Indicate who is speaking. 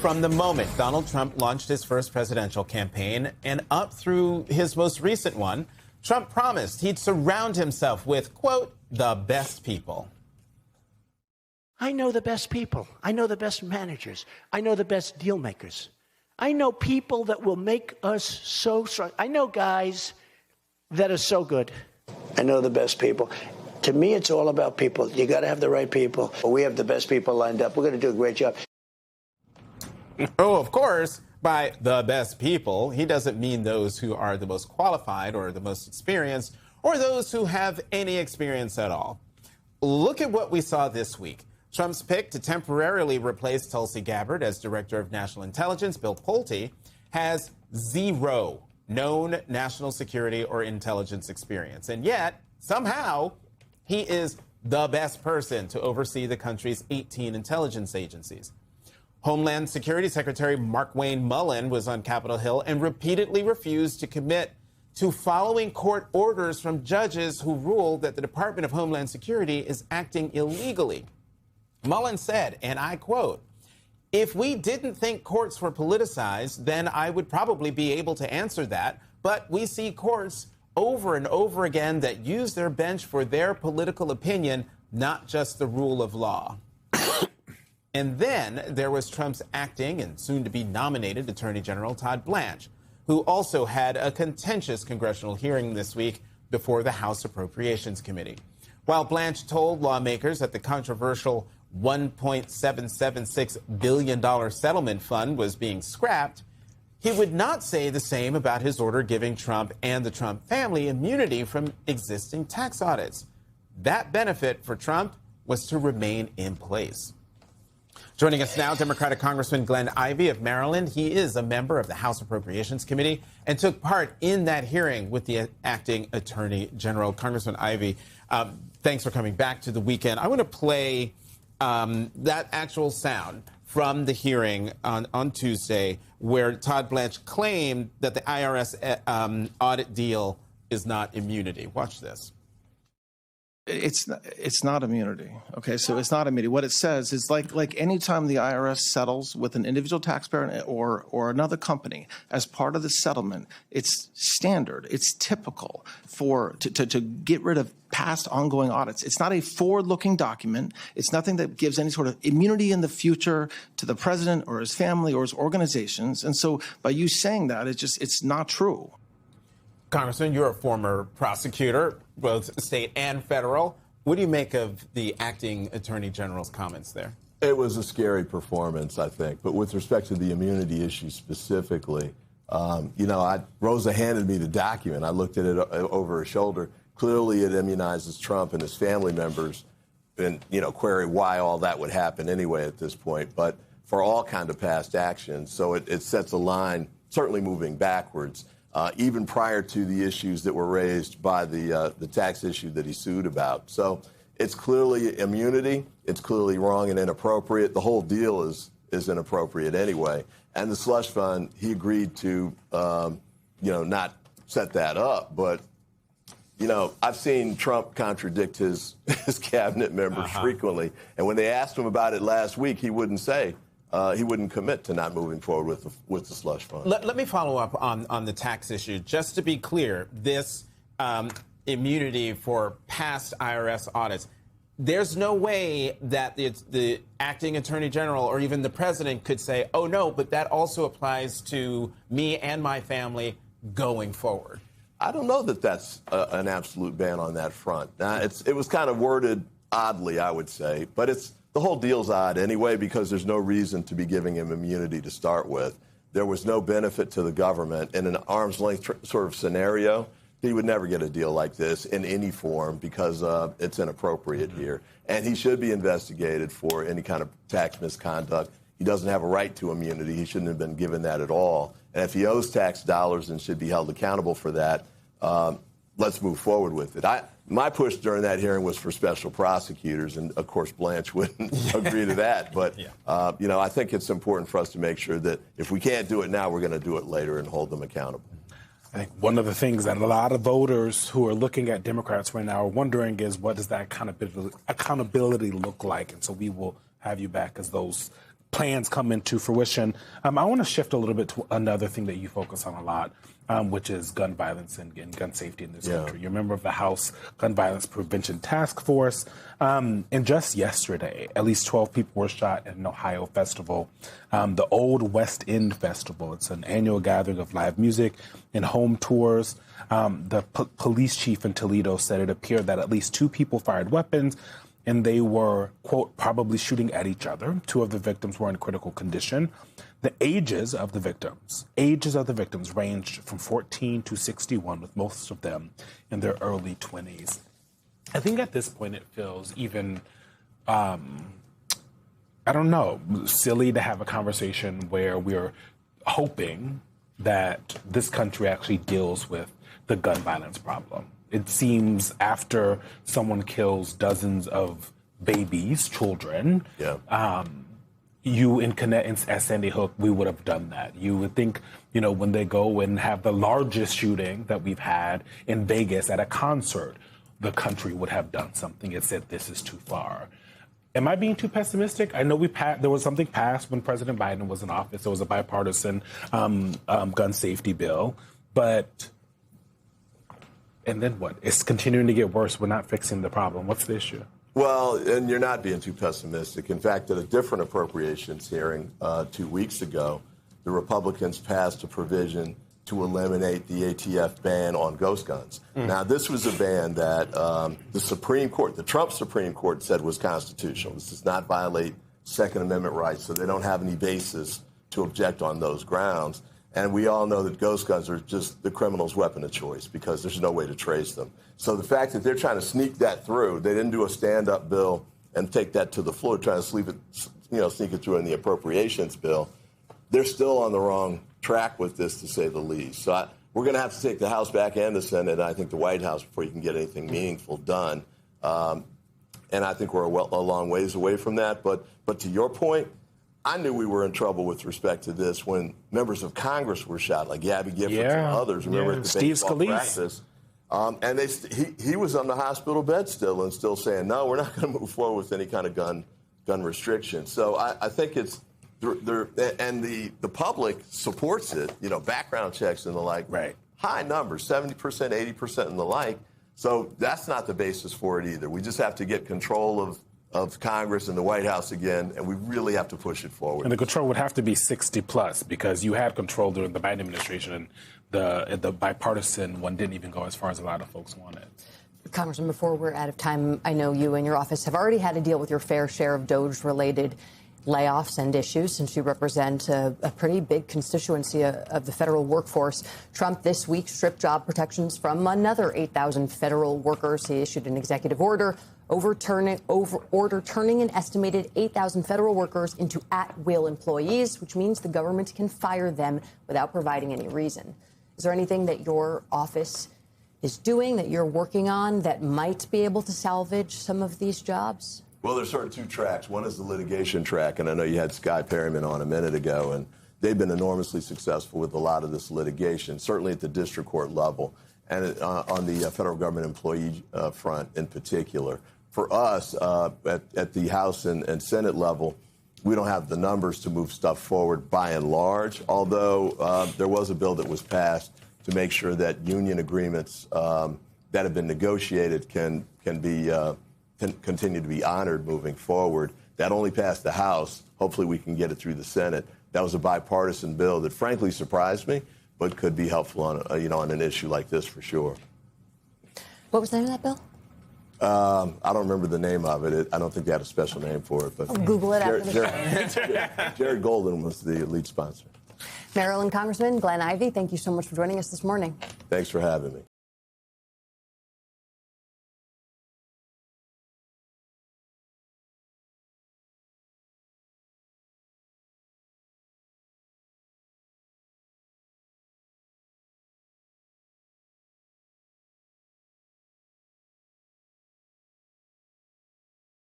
Speaker 1: From the moment Donald Trump launched his first presidential campaign and up through his most recent one, Trump promised he'd surround himself with, quote, the best people.
Speaker 2: I know the best people. I know the best managers. I know the best deal makers. I know people that will make us so strong. I know guys that are so good. I know the best people. To me, it's all about people. You got to have the right people. We have the best people lined up. We're going to do a great job.
Speaker 1: Oh, of course, by the best people, he doesn't mean those who are the most qualified or the most experienced or those who have any experience at all. Look at what we saw this week. Trump's pick to temporarily replace Tulsi Gabbard as Director of National Intelligence, Bill Pulte, has zero known national security or intelligence experience. And yet, somehow, he is the best person to oversee the country's 18 intelligence agencies. Homeland Security Secretary Markwayne Mullin was on Capitol Hill and repeatedly refused to commit to following court orders from judges who ruled that the Department of Homeland Security is acting illegally. Mullin said, and I quote, "If we didn't think courts were politicized, then I would probably be able to answer that. But we see courts over and over again that use their bench for their political opinion, not just the rule of law." And then there was Trump's acting and soon-to-be nominated Attorney General Todd Blanche, who also had a contentious congressional hearing this week before the House Appropriations Committee. While Blanche told lawmakers that the controversial $1.776 billion settlement fund was being scrapped, he would not say the same about his order giving Trump and the Trump family immunity from existing tax audits. That benefit for Trump was to remain in place. Joining us now, Democratic Congressman Glenn Ivey of Maryland. He is a member of the House Appropriations Committee and took part in that hearing with the acting Attorney General. Congressman Ivey, thanks for coming back to the weekend. I want to play that actual sound from the hearing on Tuesday where Todd Blanche claimed that the IRS audit deal is not immunity. Watch this.
Speaker 3: It's not immunity. Okay, so it's not immunity. What it says is like any time the IRS settles with an individual taxpayer or another company as part of the settlement, it's standard. It's typical to get rid of past ongoing audits. It's not a forward-looking document. It's nothing that gives any sort of immunity in the future to the president or his family or his organizations. And so by you saying that, it's not true.
Speaker 1: Congressman, you're a former prosecutor, both state and federal. What do you make of the acting attorney general's comments there?
Speaker 4: It was a scary performance, I think. But with respect to the immunity issue specifically, Rosa handed me the document. I looked at it over her shoulder. Clearly, it immunizes Trump and his family members, and query why all that would happen anyway at this point. But for all kind of past actions, so it sets a line, certainly moving backwards. Even prior to the issues that were raised by the tax issue that he sued about. So it's clearly immunity. It's clearly wrong and inappropriate. The whole deal is inappropriate anyway. And the slush fund, he agreed to, not set that up. But, I've seen Trump contradict his cabinet members frequently. And when they asked him about it last week, he wouldn't say. He wouldn't commit to not moving forward with the slush fund.
Speaker 1: Let me follow up on the tax issue. Just to be clear, this immunity for past IRS audits, there's no way that the acting attorney general or even the president could say, oh, no, but that also applies to me and my family going forward.
Speaker 4: I don't know that that's an absolute ban on that front. It was kind of worded oddly, I would say, but the whole deal's odd anyway because there's no reason to be giving him immunity to start with. There was no benefit to the government. In an arm's length sort of scenario, he would never get a deal like this in any form because it's inappropriate here. And he should be investigated for any kind of tax misconduct. He doesn't have a right to immunity. He shouldn't have been given that at all. And if he owes tax dollars and should be held accountable for that, let's move forward with it. My push during that hearing was for special prosecutors, and of course Blanche wouldn't agree to that. But I think it's important for us to make sure that if we can't do it now, we're going to do it later and hold them accountable.
Speaker 5: I think one of the things that a lot of voters who are looking at Democrats right now are wondering is what does that accountability look like? And so we will have you back as those plans come into fruition. I want to shift a little bit to another thing that you focus on a lot, which is gun violence and gun safety in this country. You're a member of the House Gun Violence Prevention Task Force. And just yesterday, at least 12 people were shot at an Ohio festival, the Old West End Festival. It's an annual gathering of live music and home tours. The police chief in Toledo said it appeared that at least 2 people fired weapons, and they were, quote, probably shooting at each other. 2 of the victims were in critical condition. The ages of the victims ranged from 14 to 61, with most of them in their early 20s. I think at this point it feels even, I don't know, silly to have a conversation where we're hoping that this country actually deals with the gun violence problem. It seems after someone kills dozens of babies, children, at Sandy Hook, we would have done that. You would think, when they go and have the largest shooting that we've had in Vegas at a concert, the country would have done something. It said, this is too far. Am I being too pessimistic? I know there was something passed when President Biden was in office. There was a bipartisan gun safety bill, but... And then what? It's continuing to get worse. We're not fixing the problem. What's the issue?
Speaker 4: Well, and you're not being too pessimistic. In fact, at a different appropriations hearing 2 weeks ago, the Republicans passed a provision to eliminate the ATF ban on ghost guns. Now, this was a ban that the Trump Supreme Court said was constitutional. This does not violate Second Amendment rights, so they don't have any basis to object on those grounds. And we all know that ghost guns are just the criminal's weapon of choice because there's no way to trace them. So the fact that they're trying to sneak that through, they didn't do a stand-up bill and take that to the floor, trying to sneak it through in the appropriations bill. They're still on the wrong track with this, to say the least. So we're going to have to take the House back and the Senate, and I think the White House, before you can get anything meaningful done. And I think we're a long ways away from that. But to your point, I knew we were in trouble with respect to this when members of Congress were shot, like Gabby Giffords and others. Remember at the
Speaker 5: Steve
Speaker 4: baseball
Speaker 5: Scalise.
Speaker 4: practice. And he was on the hospital bed still and still saying, no, we're not going to move forward with any kind of gun restriction. So I think it's and the public supports it, background checks and the like.
Speaker 5: Right.
Speaker 4: High numbers, 70%, 80% and the like. So that's not the basis for it either. We just have to get control of Congress and the White House again, and we really have to push it forward.
Speaker 5: And the control would have to be 60 plus because you had control during the Biden administration, and the bipartisan one didn't even go as far as a lot of folks wanted.
Speaker 6: Congressman, before we're out of time, I know you and your office have already had to deal with your fair share of DOJ-related layoffs and issues since you represent a pretty big constituency of the federal workforce. Trump this week stripped job protections from another 8,000 federal workers. He issued an executive order turning an estimated 8,000 federal workers into at-will employees, which means the government can fire them without providing any reason. Is there anything that your office is doing, that you're working on, that might be able to salvage some of these jobs?
Speaker 4: Well, there's sort of 2 tracks. One is the litigation track, and I know you had Sky Perryman on a minute ago, and they've been enormously successful with a lot of this litigation, certainly at the district court level and on the federal government employee front in particular. For us, at the House and Senate level, we don't have the numbers to move stuff forward by and large, although there was a bill that was passed to make sure that union agreements that have been negotiated can continue to be honored moving forward. That only passed the House. Hopefully we can get it through the Senate. That was a bipartisan bill that frankly surprised me, but could be helpful on on an issue like this for sure.
Speaker 6: What was the name of that bill?
Speaker 4: I don't remember the name of it. I don't think they had a special name for it. But
Speaker 6: I'll Google it after the show.
Speaker 4: Jared Golden was the lead sponsor.
Speaker 6: Maryland Congressman Glenn Ivey, thank you so much for joining us this morning.
Speaker 4: Thanks for having me.